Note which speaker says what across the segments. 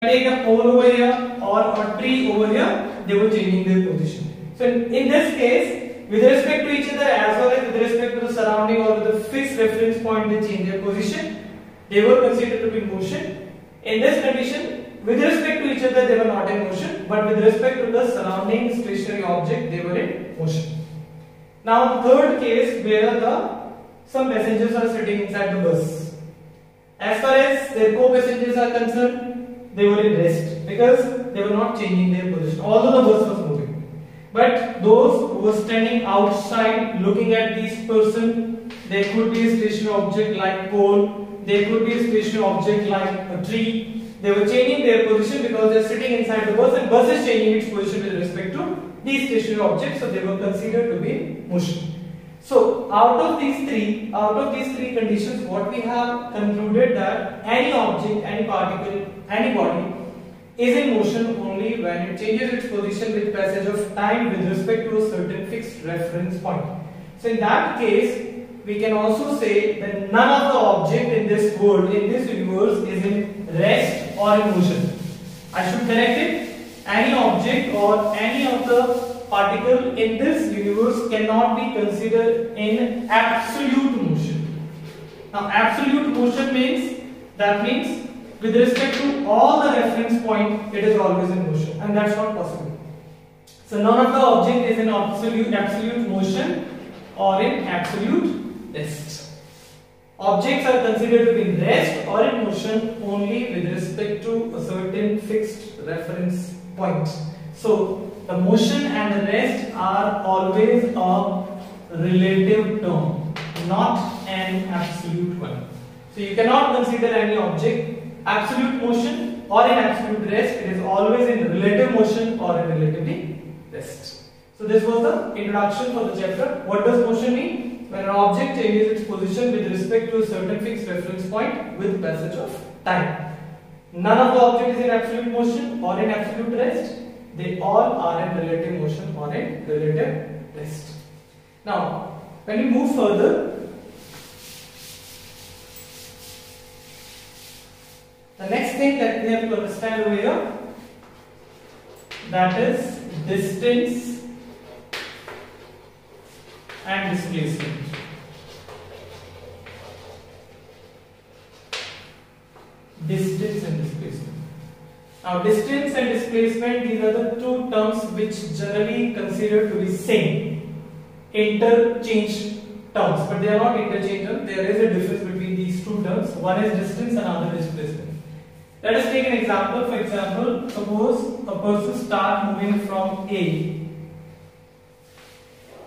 Speaker 1: take a pole over here or a tree over here, they were changing their position. So in this case, with respect to each other as well as with respect to the surrounding or the fixed reference point, they change their position. They were considered to be in motion. In this condition, with respect to each other, they were not in motion, but with respect to the surrounding stationary object, they were in motion. Now, third case where some passengers are sitting inside the bus. As far as their co-passengers are concerned, they were in rest because they were not changing their position, although the bus was moving. But those who were standing outside looking at this person, there could be a stationary object like pole, there could be a stationary object like a tree. They were changing their position because they are sitting inside the bus and bus is changing its position with respect to these stationary objects, so they were considered to be in motion. So out of these three conditions, what we have concluded that any object, any particle, any body is in motion only when it changes its position with passage of time with respect to a certain fixed reference point. So in that case, we can also say that none of the object in this world, in this universe, is in rest or in motion. I should correct it. Any object or any of the particle in this universe cannot be considered in absolute motion. Now, absolute motion means with respect to all the reference point, it is always in motion, and that's not possible. So none of the object is in absolute motion or in absolute rest. Objects are considered to be in rest or in motion only with respect to a certain fixed reference point. So the motion and the rest are always a relative term, not an absolute one. So you cannot consider any object absolute motion or in absolute rest. It is always in relative motion or in relatively rest. So this was the introduction for the chapter. What does motion mean? When an object changes its position with respect to a certain fixed reference point with passage of time. None of the object is in absolute motion or in absolute rest. They all are in relative motion or in relative rest. Now, when we move further, the next thing that we have to understand over here, that is distance and displacement. Distance and displacement. Now, distance and displacement, these are the two terms which generally considered to be same, interchange terms, but they are not interchange terms. There is a difference between these two terms. One is distance and another displacement. Let us take an example. For example, suppose a person starts moving from A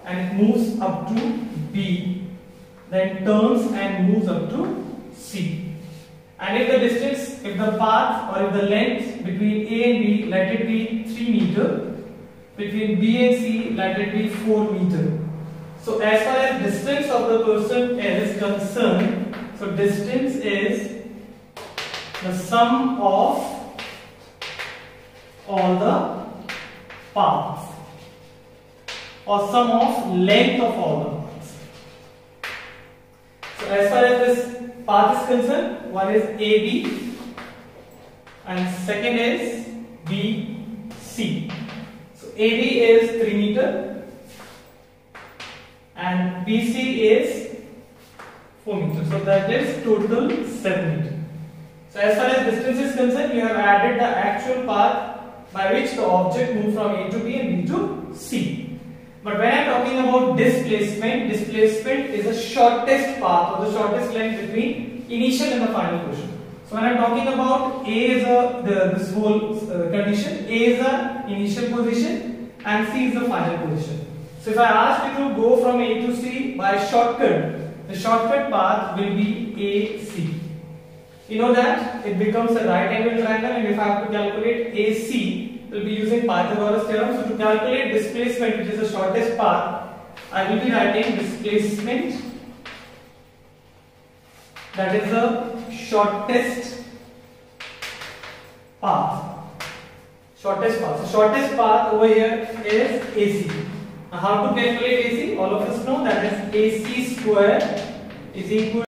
Speaker 1: and moves up to B, then turns and moves up to C. And if the distance, if the path or if the length between A and B, let it be 3 meters, between B and C, let it be 4 meters. So as far as distance of the person is concerned, so distance is the sum of all the paths or sum of length of all the paths. So as far as this path is concerned, one is AB and second is BC. So AB is 3 meters and BC is 4 meters. So that is total 7 meters. So as far as distance is concerned, you have added the actual path by which the object moved from A to B and B to C. But when I am talking about displacement, displacement is the shortest path or the shortest length between initial and the final position. So when I am talking about A is this whole condition, A is the initial position and C is the final position. So if I ask you to go from A to C by shortcut, the shortcut path will be AC. You know that it becomes a right angle triangle, and if I have to calculate AC, we will be using Pythagoras theorem. So to calculate displacement, which is the shortest path, I will be writing displacement, that is the shortest path. Shortest path. So shortest path over here is AC. Now how to calculate AC? All of us know that is AC square is equal